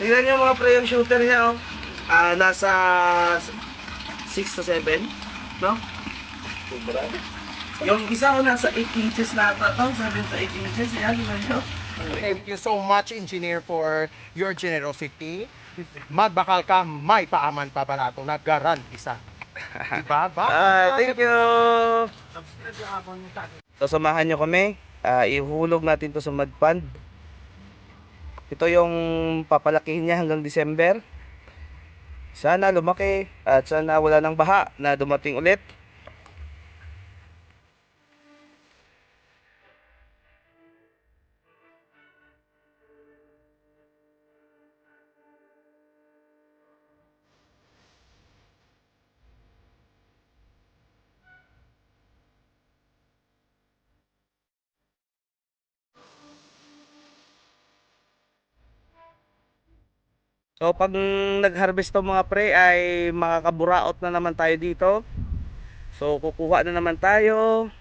Tingnan nyo mga pre yung shooter niya, oh. Nasa 6 to 7, no? Sobra. Yung isa ko nasa 8 inches na ata to, 7 to 8 inches. Ayan, tingnan nyo. Thank you so much, engineer, for your generosity. Magbakal ka, may paaman pa pala ito. Nag-garanti sa. Diba? Thank you! So, samahan nyo kami. Ihulog natin to sa mud pond. Ito yung papalakihin niya hanggang December. Sana lumaki at sana wala ng baha na dumating ulit. So pag nag-harvest to mga pre ay makakaburaot na naman tayo dito. So kukuha na naman tayo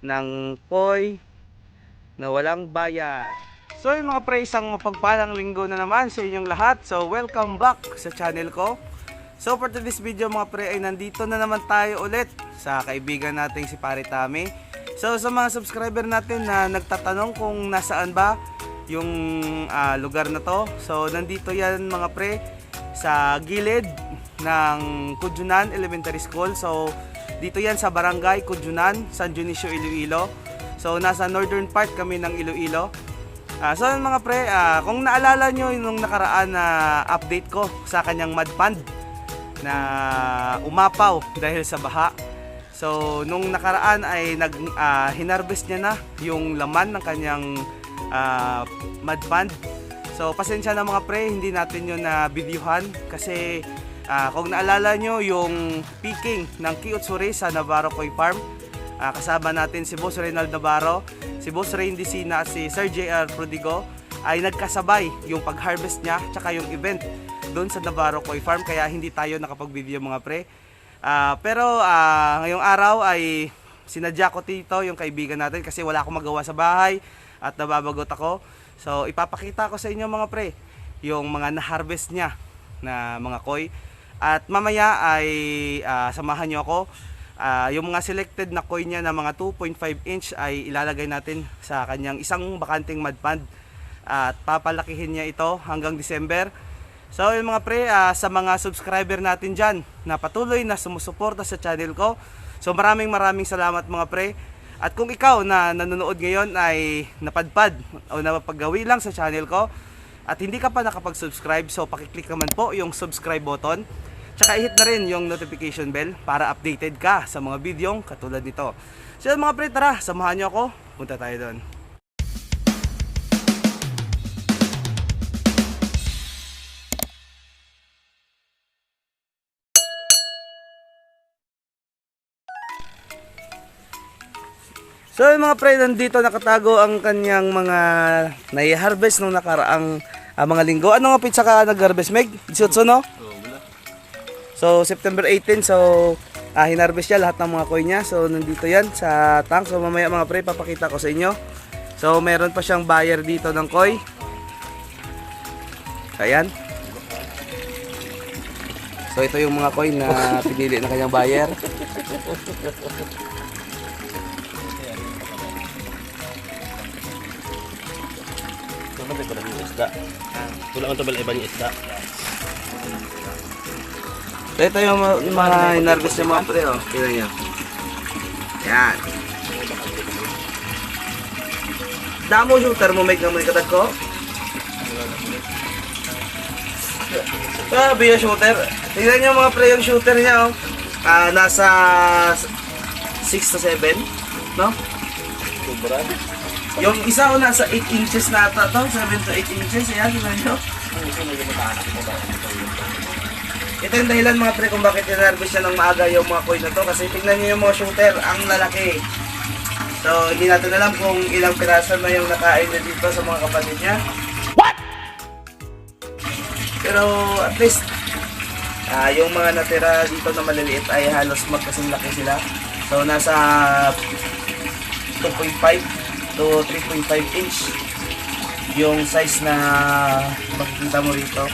ng koi na walang bayad. So yung mga pre, isang mapagpalang linggo na naman sa inyong lahat. So welcome back sa channel ko. So for today's video mga pre ay nandito na naman tayo ulit sa kaibigan nating si Pare Tami. So sa mga subscriber natin na nagtatanong kung nasaan ba yung lugar na to, so nandito yan mga pre sa gilid ng Kujunan Elementary School. So dito yan sa barangay Kujunan, San Dionisio, Iloilo. So nasa northern part kami ng Iloilo. So mga pre, kung naalala nyo yung nakaraan na update ko sa kanyang mud pond na umapaw dahil sa baha. So nung nakaraan ay hinarvest niya na yung laman ng kanyang mud pond. So pasensya na mga pre, hindi natin yun na videohan kasi kung naalala nyo yung picking ng Kiutsuri sa Navarro Koi Farm, kasama natin si Boss Reynald Navarro, si Boss Rain Dicina at si Sir JR Prodigo, ay nagkasabay yung pag-harvest niya tsaka yung event doon sa Navarro Koi Farm, kaya hindi tayo nakapag-video mga pre. Pero ngayong araw ay sinadya ko dito yung kaibigan natin kasi wala akong magawa sa bahay at nababagot ako. So ipapakita ko sa inyo mga pre yung mga na-harvest niya na mga koi. At mamaya ay samahan nyo ako. Yung mga selected na koi niya na mga 2.5 inch ay ilalagay natin sa kanyang isang bakanting mud pond. At papalakihin niya ito hanggang December. So yung mga pre, sa mga subscriber natin dyan na patuloy na sumusuporta sa channel ko, so maraming salamat mga pre. At kung ikaw na nanonood ngayon ay napadpad o napagawi lang sa channel ko at hindi ka pa nakapag-subscribe, so pakiclick naman po yung subscribe button. Tsaka i-hit na rin yung notification bell para updated ka sa mga videong katulad nito. So mga pre, tara, samahan nyo ako. Punta tayo doon. So yung mga pre, nandito nakatago ang kanyang mga nai-harvest nung nakaraang mga linggo. Ano nga pizza ka nag-harvest, Meg? 18, no? So September 18, so hinarvest niya lahat ng mga koi niya. So nandito yan sa tank. So mamaya mga pre, papakita ko sa inyo. So meron pa siyang buyer dito ng koi. Ayan. So ito yung mga koi na pinili ng kanyang buyer. Naman ko lang yung isda. Wala kang tabal iba yung isda. So ito yung mga hinarvest ng mga pre, oh. Tingnan nyo. Yan. Damo shooter mo, make naman katag ko. Sabi yung shooter. Tingnan nyo mga pre yung shooter niya, oh. Nasa 6 to 7, no? Sobra. Yung isa ko nasa 8 inches na ata to, 7 to 8 inches. Ayan, tingnan nyo. Ito yung dahilan mga pre kung bakit hinarvest siya ng maaga yung mga koi na to. Kasi tingnan nyo yung mga shooter, ang lalaki. So hindi natin alam kung ilang piraso na yung nakain na dito sa mga kapatid niya. What? Pero at least yung mga natira dito na maliliit ay halos magkasing laki sila. So nasa 2.5 to 3.5 inch yung size na makikita mo rito.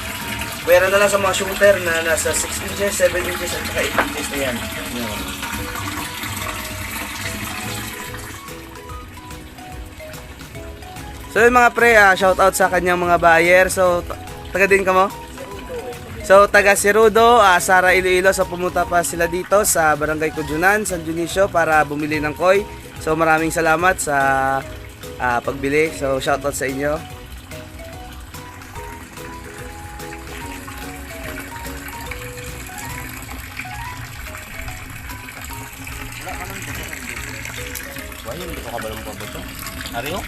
Pwera na lang sa mga shooter na nasa 6 inches, 7 inches at saka 8 inches na yan. Yan. So yung mga pre, shout out sa kanyang mga buyer. So taga din ka mo? So taga Cerudo, Sara Iloilo. So pumunta pa sila dito sa Barangay Kujunan, San Dionisio para bumili ng koi. So maraming salamat sa pagbili. So shout out sa inyo. Why yung dito ka ba ng paboto? Ari oh?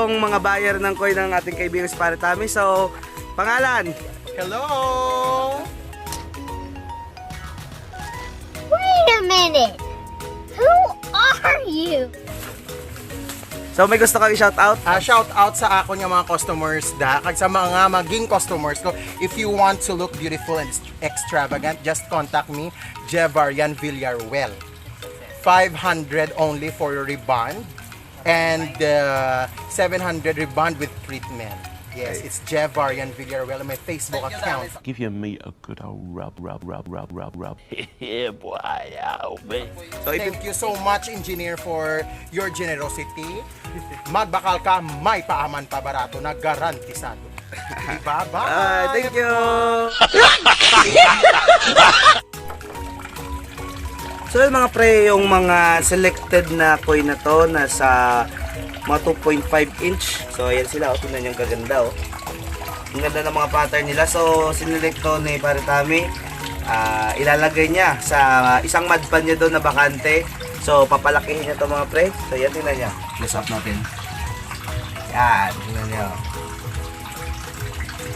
Mga buyer ng koi ng ating kaibigan si Pare Tommy. So, pangalan? Hello! Wait a minute! Who are you? So, may gusto kang i-shout out? Shout out sa ako ng mga customers kag sa mga maging customers ko. If you want to look beautiful and extravagant, just contact me, Jevarian Villaruel. 500 only for your rebond and 700 rebond with treatment. Yes, it's Jevarian Villaruel on my Facebook account. Give me a good old rub. Yeah, boy, oh, man. So, Thank you so much, engineer, for your generosity. Magbakal ka, may paaman pa barato na garantisado. Diba? Bye! thank you! So yung mga pre, yung mga selected na koi na to nasa mga 2.5 inch. So ayan sila, tingnan nyo yung kaganda oh. Ang ganda ng mga pattern nila. So sinelect to ni Pare Tommy. Ilalagay niya sa isang mud pan niya doon na bakante. So papalakihin niya to mga pre. So yan, tingnan nyo. Close up natin. Yan, tingnan nyo.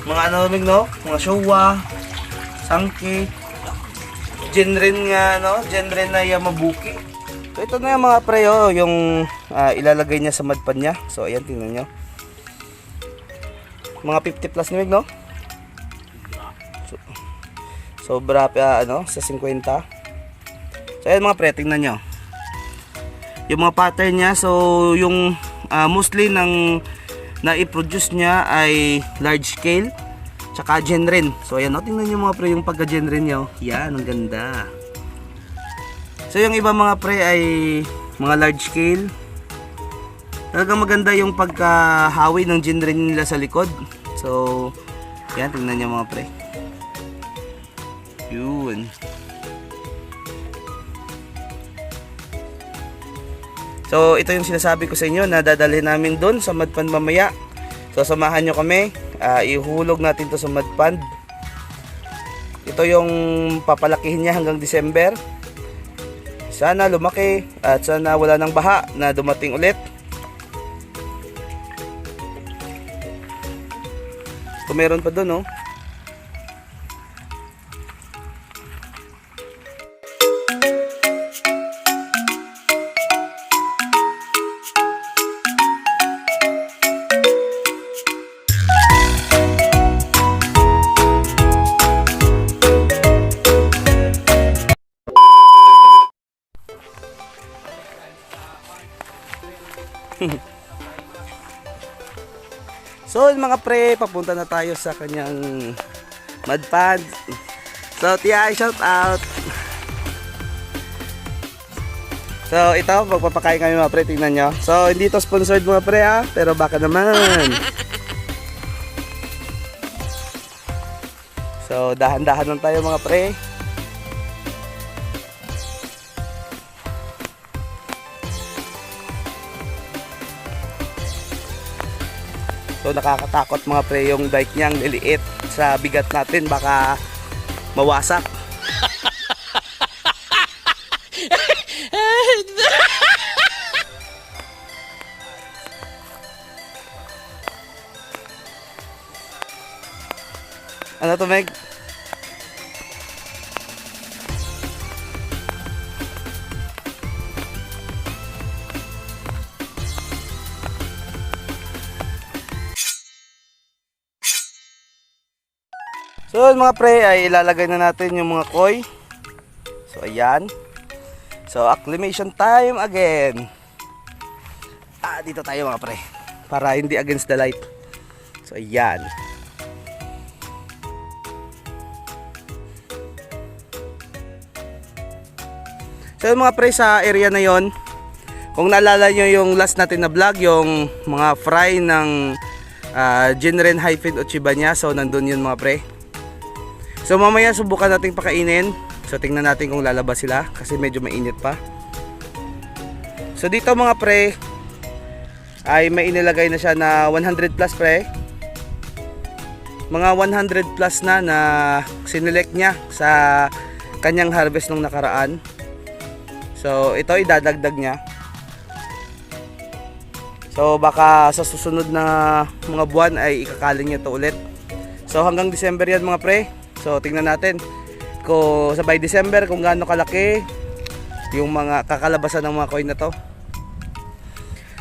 Mga ano namig no? Mga showa, sangki, genren nga no, genren na Yamabuki. So ito na yung mga pre oh, yung ilalagay niya sa madpan niya. So ayan, tingnan niyo. Mga 50 plus nimig no. Sobra pa ano sa 50. So ayan mga pre, tingnan niyo. Yung mga pattern niya, so yung mostly ng na-i-produce niya ay large scale tsaka genren. So ayan, tingnan nyo mga pre yung pagka-genren nyo. Yan, ang ganda. So yung iba mga pre ay mga large scale. Talagang maganda yung pagkahawi ng genren nila sa likod. So yan, tingnan nyo mga pre. Yun. So ito yung sinasabi ko sa inyo na dadalhin namin doon sa Madpan mamaya. So samahan nyo kami, ihulog natin to sa mud pond. Ito yung papalakihin niya hanggang December. Sana lumaki at sana wala nang baha na dumating ulit. Kung meron pa doon, oh. So mga pre, papunta na tayo sa kanyang mud pond. So Tia, shout out. So ito, magpapakain kami mga pre, tingnan nyo. So hindi to sponsored mga pre ha, pero baka naman. So dahan-dahan lang tayo mga pre. So nakakatakot mga pre yung dike niya, ang liliit sa bigat natin, baka mawasak. Ano to, Meg? So yun mga pre, ay ilalagay na natin yung mga koi. So ayan. So acclimation time again. Dito tayo mga pre, para hindi against the light. So ayan. So yun mga pre, sa area na yon, kung naalala nyo yung last natin na vlog, yung mga fry ng Jinren Hyphen Ochibanya, so nandun yun mga pre. So mamaya subukan nating pakainin. So tingnan natin kung lalabas sila kasi medyo mainit pa. So dito mga pre ay may inilagay na siya na 100 plus pre. Mga 100 plus na sinelect niya sa kanyang harvest nung nakaraan. So ito idadagdag niya. So baka sa susunod na mga buwan ay ikakaling niya to ulit. So hanggang December yan mga pre. So tingnan natin kung sa by December kung gaano kalaki yung mga kakalabasan ng mga coin na to.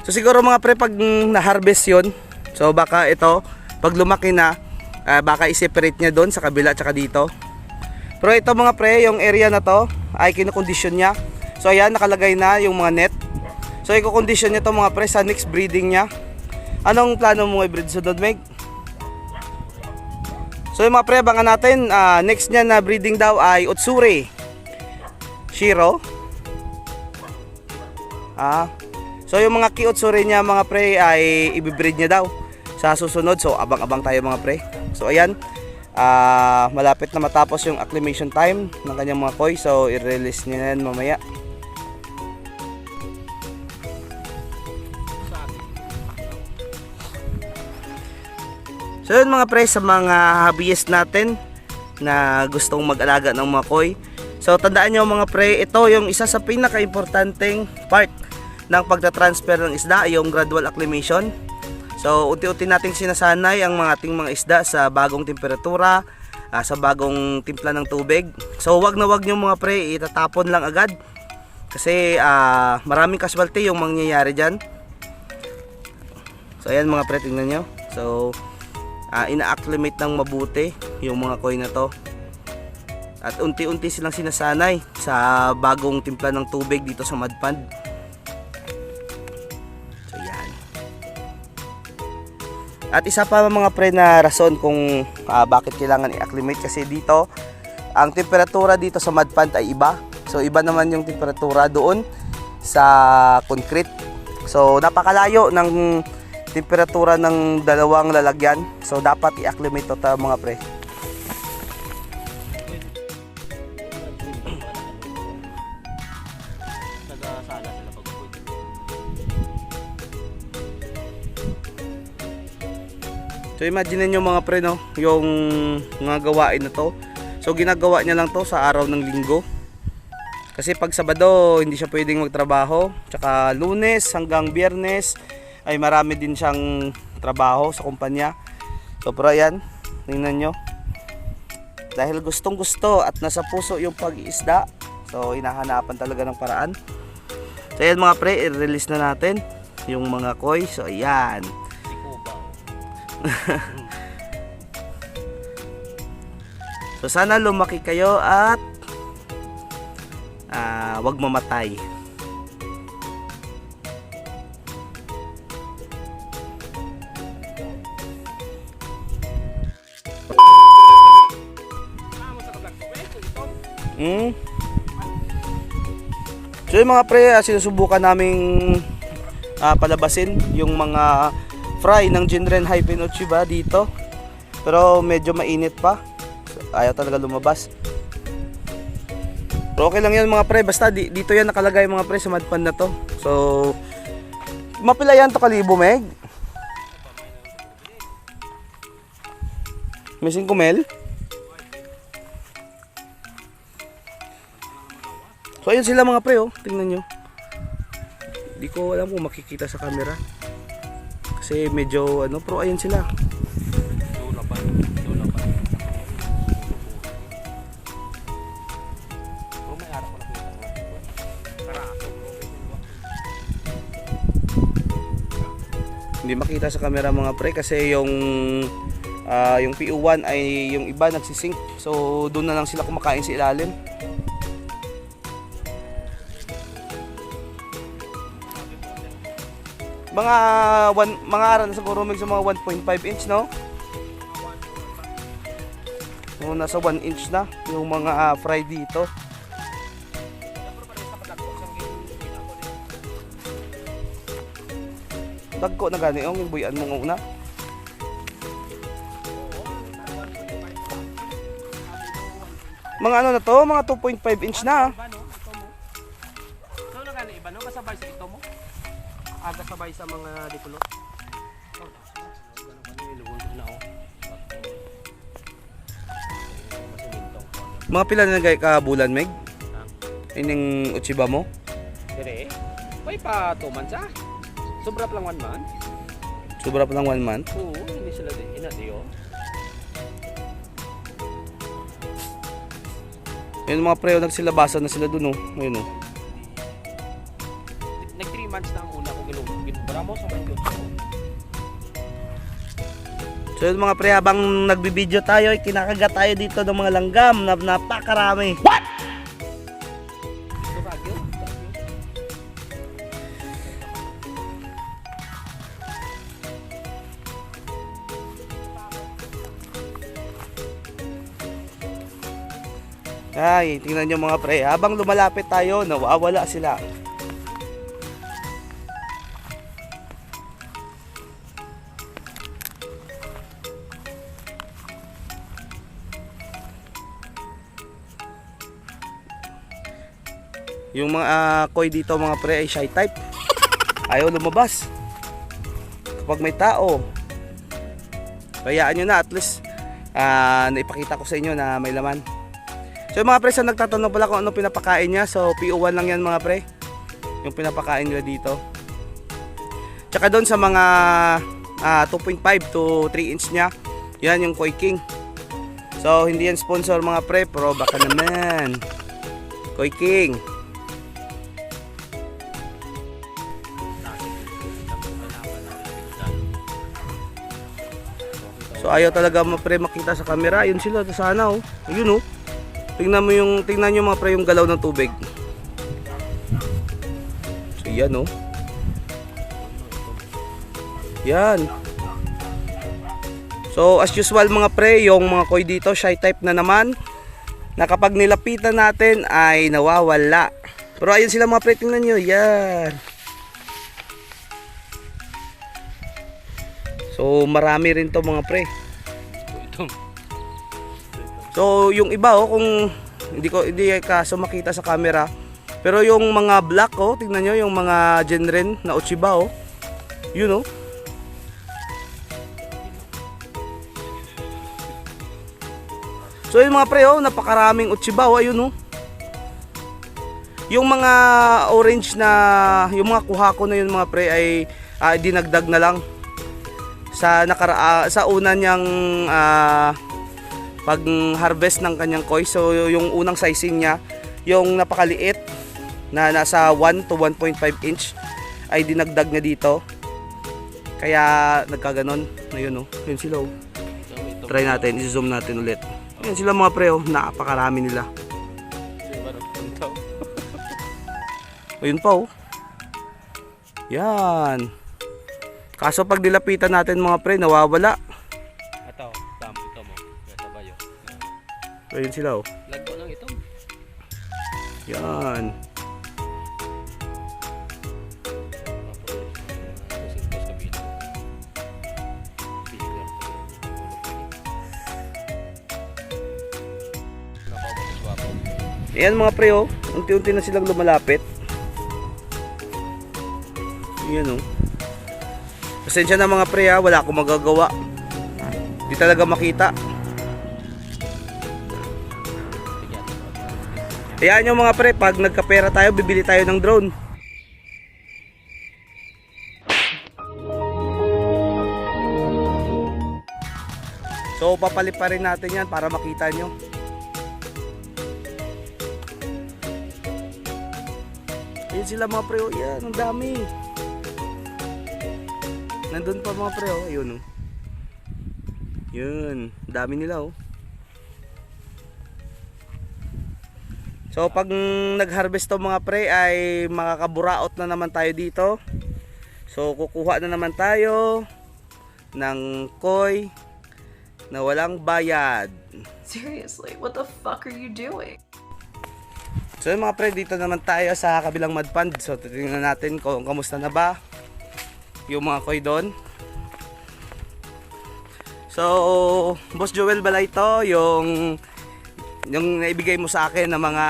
So siguro mga pre pag na-harvest yun, so baka ito pag lumaki na baka i-separate niya doon sa kabila at saka dito. Pero ito mga pre, yung area na to ay kinokondisyon niya. So ayan, nakalagay na yung mga net. So i-condition niya to mga pre sa next breeding niya. Anong plano mo i-breed sunod, Meg? So yung mga pre, abangan natin, next niya na breeding daw ay Utsuri Shiro. So yung mga ki-Utsuri niya mga pre ay i-breed niya daw sa susunod. So abang-abang tayo mga pre. So ayan, malapit na matapos yung acclimation time ng kanyang mga koi. So i-release niya yan mamaya. So yun mga pre, sa mga hobbyist natin na gustong mag-alaga ng mga koi. So tandaan nyo mga pre, ito yung isa sa pinaka-importanting part ng pagta-transfer ng isda, yung gradual acclimation. So unti-unti nating sinasanay ang ating mga isda sa bagong temperatura, sa bagong timpla ng tubig. So wag na wag nyo mga pre, itatapon lang agad. Kasi maraming casualty yung mangyayari dyan. So ayan mga pre, tingnan nyo. So ina-acclimate ng mabuti yung mga koi na to. At unti-unti silang sinasanay sa bagong timpla ng tubig dito sa mud pond. So yan. At isa pa mga pre na rason kung bakit kailangan i-acclimate, kasi dito ang temperatura dito sa mud pond ay iba. So iba naman yung temperatura doon sa concrete. So napakalayo ng temperatura ng dalawang lalagyan. So dapat i-acclimate to mga pre. So imagine nyo mga pre, no, yung mga gawain na to. So ginagawa niya lang to sa araw ng linggo. Kasi pag Sabado hindi siya pwedeng magtrabaho. Tsaka Lunes hanggang Biyernes ay marami din siyang trabaho sa kumpanya. So pero ayan, tingnan nyo, dahil gustong gusto at nasa puso yung pag-iisda, so hinahanapan talaga ng paraan. So ayan mga pre, i-release na natin yung mga koi. So ayan. So sana lumaki kayo at wag mamatay. So yung mga pre, sinusubukan naming palabasin yung mga fry ng Jinren Hyphen Ochiba dito, pero medyo mainit pa, so, ayaw talaga lumabas. Pero okay lang yan mga pre, basta dito yan nakalagay mga pre sa mud pond na to. So mapila yan to kalibo, Meg? May 5 mil. So ayun sila mga pre, oh. Tingnan nyo. Hindi ko alam kung makikita sa camera. Kasi medyo ano, pero ayun sila. Hindi makita sa camera mga pre kasi yung PO1 ay yung iba nagsisink. So doon na lang sila kumakain sa ilalim. Mga aral siguro may sa mga 1.5 inch, no? So, nasa 1 inch na yung mga fry dito. Dagko na gani yung buyan mo una. Mga ano na to, mga 2.5 inch na. So na gani iba no kasabay sa ito mo. Aga sabay sa mga dikulot. Mga pila na gay ka bulan meg? Ining uchiba mo? Dire. May pa 2 months ah. Sobra pa lang 1 month. Sobra pa lang 1 month. Oo, hindi sila din inadiyo. Yung mga preo nagsilabasan na sila dun, oh. Ayun, oh. Nag 3 months na ang una ko ginubara mo sa mga So yun mga pre, habang nagbibideo tayo, kinakagat tayo dito ng mga langgam na napakarami. What? Ay, tingnan nyo mga pre, habang lumalapit tayo, nawawala sila. Yung mga koi dito mga pre ay shy type. Ayaw lumabas kapag may tao. Kayaan nyo na, at least naipakita ko sa inyo na may laman. So yung mga pre, sa nagtatanong pala kung ano pinapakain niya, so PO1 lang yan mga pre, yung pinapakain nila dito. Tsaka doon sa mga 2.5 to 3 inch nya, yan yung Koi King. So hindi yan sponsor mga pre, pero baka naman. Koi King. So ayaw talaga mga pre makita sa camera. Ayun sila sa sana, oh. Ayun, oh. Tingnan nyo mga pre yung galaw ng tubig. So yan, oh. Yan. So as usual mga pre, yung mga koi dito shy type na naman, na kapag nilapitan natin ay nawawala. Pero ayun sila mga pre, tingnan nyo. Yan. So marami rin to mga pre. So yung iba, oh, kung hindi kaso makita sa camera, pero yung mga black, oh, tingnan nyo yung mga genren na Uchiba, oh. Yun, oh. So yung mga pre, oh, napakaraming Uchiba, oh, ayun, oh. Yung mga orange na, yung mga kuhako na yun mga pre ay dinagdag na lang sa una niyang pag harvest ng kanyang koi. So yung unang sizing niya, yung napakaliit na nasa 1 to 1.5 inch ay dinagdag niya dito. Kaya nagkaganon. Ayun, oh. Yun sila, oh. Try natin, i-zoom natin ulit. Ayun sila mga pre, oh. Napakarami nila. Ayun pa, oh. Yan. Kaso pag dilapitan natin mga pre, nawawala. Ito, ito mo. Sabay yun. Ayun sila, oh. Lagpo lang ito. Yan. Ayan mga pre, oh. Unti-unti na silang lumalapit. Ayan, oh. Pasensya na mga pre, ha. Wala akong magagawa. Di talaga makita. Ayan yung mga pre, pag nagkapera tayo, bibili tayo ng drone. So papalit pa rin natin yan para makita nyo. Ayan sila mga pre, oh. Yan, ang dami. Nandun pa mga pre, oh. Ayun, oh. Yun, dami nila, oh. So pag nag-harvest to mga pre ay makakaburaot na naman tayo dito. So kukuha na naman tayo ng koi na walang bayad. Seriously, what the fuck are you doing? So mga pre, dito naman tayo sa kabilang mud pond. So titingnan natin kung kamusta na ba yung mga koi doon. So Boss Joel Balay to, yung naibigay mo sa akin ng mga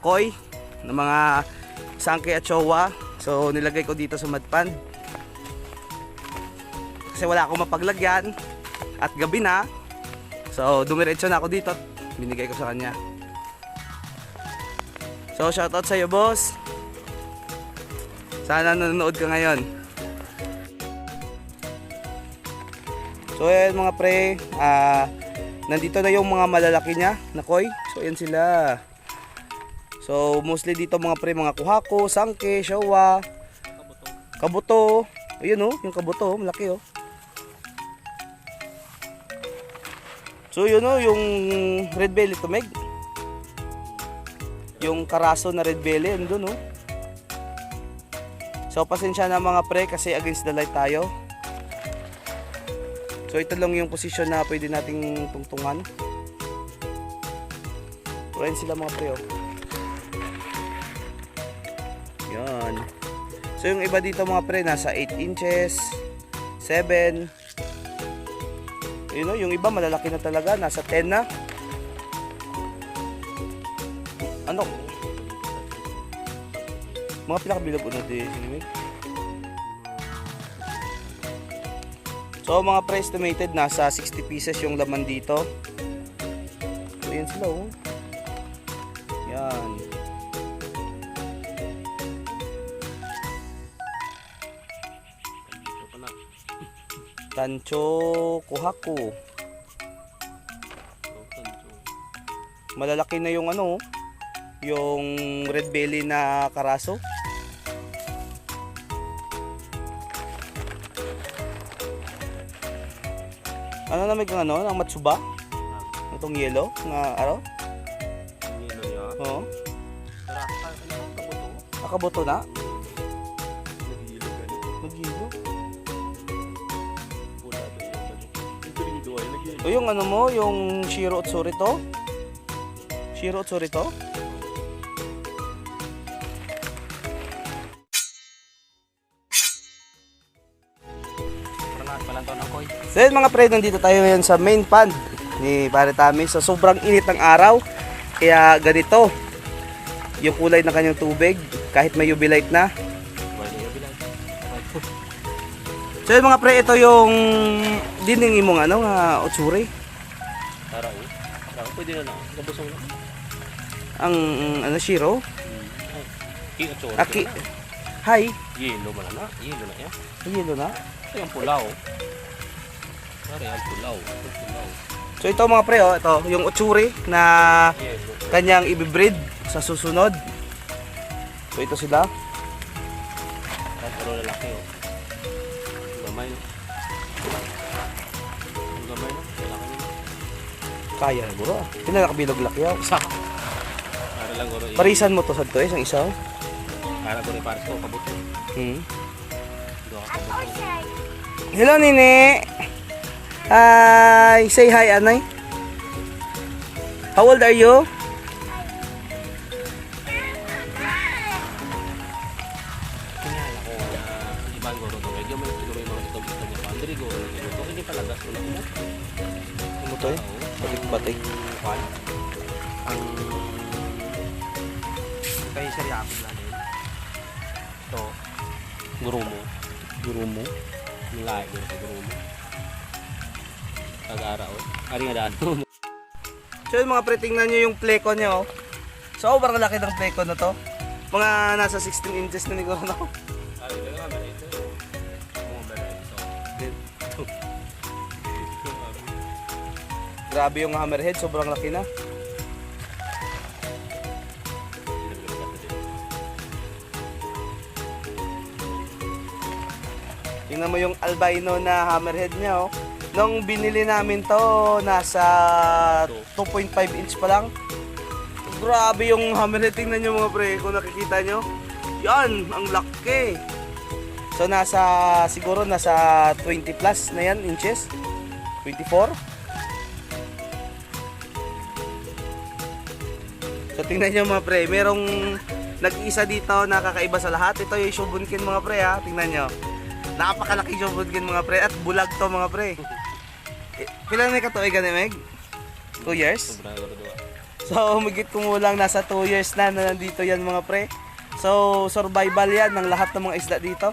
koi, ng mga sangke at chowa. So nilagay ko dito sa mud pond kasi wala akong mapaglagyan at gabi na. So dumiretso na ako dito at binigay ko sa kanya. So shoutout sa iyo, boss. Sana nanonood ka ngayon. So ayan mga pre, nandito na yung mga malalaki niya na koi. So ayan sila. So mostly dito mga pre, mga kuhako, sangke, shawa, kabuto. Ayun oh, yung kabuto, malaki oh. So yun oh, yung red belly tumeg. Yung karaso na red belly, andun oh. So pasensya na mga pre kasi against the light tayo. So ito lang yung posisyon na pwede nating tungtungan. Purahin sila mga pre oh. Yan. So yung iba dito mga pre nasa 8 inches, 7. Yun know, yung iba malalaki na talaga, nasa 10 na. Ano? Mga pinakabilog na din sinimig. So mga pre-estimated nasa 60 pieces yung laman dito. So yan sila oh. Yan. Tancho kuhaku. Malalaki na yung ano, yung red belly na karaso. Ano na may kang ano, ng matsuba? Itong yellow na araw? Yelo niya. Oo. Tara, kabuto. Nakaboto na? Nagilo ganito. Nagilo. Pula to yung ito rin ito ay nagilo. O yung ano mo, yung Shiro Otsuri to? Shiro Otsuri to? Parang palang taon ng koy. So yun mga pre, nandito tayo ngayon sa main pond ni Pare Tami. So sobrang init ng araw, kaya ganito yung kulay ng kanyang tubig kahit may UV light na. So yun mga pre, ito yung dinding mong ano nga Otsuri. Tara oh. Tara, pwede na lang. Gabusong na. Ang ano Shiro? King at choro. Aki. Hi. Yelo man na. Yelo na yan. Yelo na. Ito yung pulaw. Tara yan, pulaw. Pulaw. So ito mga pre, oh, ito yung Otsuri na Yelo. kanyang ibibreed sa susunod. So ito sila. At puro lalaki oh. Gamay no. Gamay no. Lalaki no. Kaya bro. Pinakabilog lakyaw. Isa. Para lang guro. Parisan mo to sa to isang isa. Para guro para ko kabuto. Do ka kabuto. Hello Nini. Hi, say hi Anay. How old are you? Kinala ko na ibang guro to. Medyo may siguro yung mga ito niya pa. Andri guro na guro. Hindi pala gas ko na mo. Ano to eh? Batik-batik. Kwan. Ang kay Sir Yapid na din. Ito. Guro mo. Guro mo. Nilay guro mo. Tagara o. Ari nga daan mo. So So yun mga pre, tingnan nyo yung pleko niya oh. Sobrang laki ng pleko na to. Mga nasa 16 inches na siguro na ako. Grabe yung hammerhead, sobrang laki na. Tingnan mo yung albino na hammerhead niya oh. Nung binili namin to, nasa 2.5 inch pa lang. Grabe yung hammerhead, tingnan nyo mga pre, kung nakikita nyo. Yan, ang laki. So siguro nasa 20 plus na yan inches. 24. So tingnan nyo mga pre, merong nag-iisa dito na kakaiba sa lahat. Ito yung Shogunkin mga pre ha, tingnan nyo. Napakalaki Shogunkin mga pre at bulag to mga pre. Kailan may katuig ka ni Meg? 2 years? So humigit kumulang nasa 2 years na nandito yan mga pre. So survival yan ng lahat ng mga isda dito.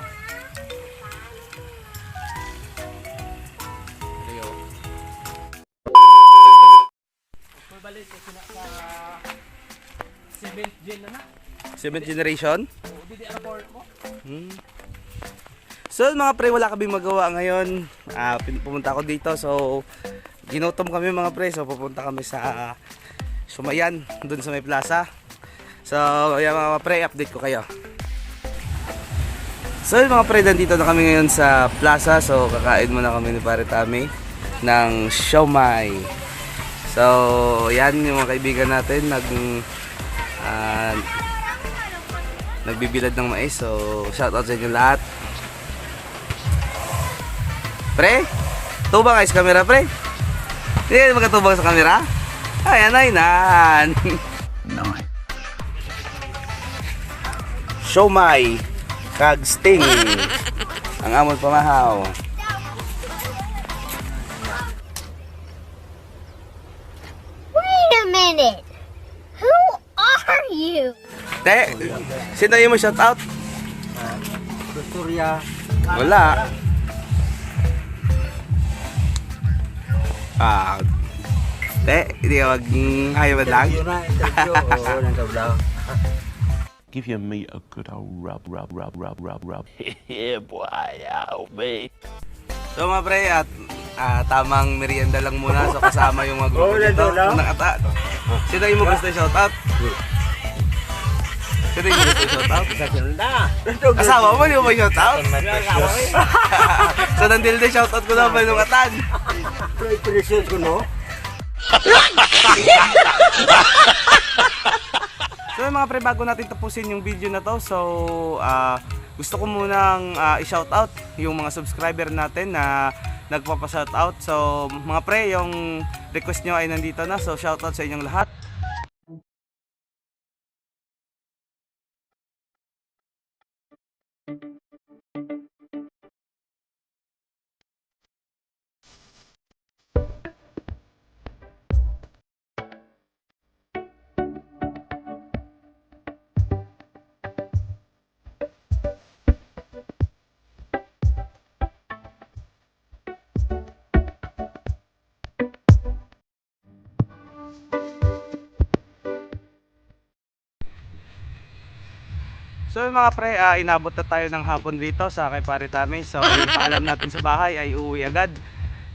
Seventh generation? So mga pre, wala kaming magawa ngayon. Pumunta ako dito, so ginutom kami mga pre, so pupunta kami sa Sumayan, dun sa may plaza. So ayan mga pre, update ko kayo. So mga pre, nandito na kami ngayon sa plaza, so kakain muna kami ni Pare Tami ng siomai. So yan yung mga kaibigan natin, nagbibilad ng mais, so shoutout sa inyo lahat. Pre, tubang guys camera pre. Hindi magkatubang sa camera. Ayan ay nan. Siomai kag sting. Ang amon pamahaw. Wait a minute. Who are you? Te, sino yung mo shoutout? Wala. Hindi ka mag-hayamad lang. Give your meat a good old rub. Yeah, boy, oh, man. So mga pre, at tamang merienda lang muna. So kasama yung mga grupo dito. Unang ata. Sino yung mo gusto yung shoutout? Sino yung mo gusto yung shoutout? Kasama mo yung may shoutout? So nandil din shoutout ko naman yung atan. So mga pre, bago natin tapusin yung video na to, so gusto ko munang i-shoutout yung mga subscriber natin na nagpapa-shoutout. So mga pre, yung request nyo ay nandito na, so shoutout sa inyong lahat. So mga pre, inabot na tayo ng hapon dito sa kay Pare Tami. So yung paalam natin sa bahay ay uuwi agad.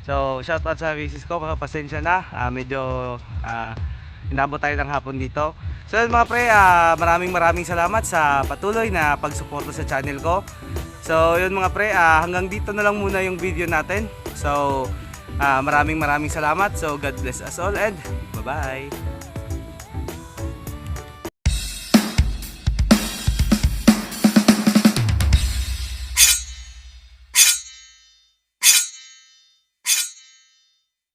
So shoutout sa misis ko, pasensya na, medyo inabot tayo ng hapon dito. So mga pre, maraming salamat sa patuloy na pagsuporta sa channel ko. So yun mga pre, hanggang dito na lang muna yung video natin. So maraming salamat. So God bless us all and bye bye.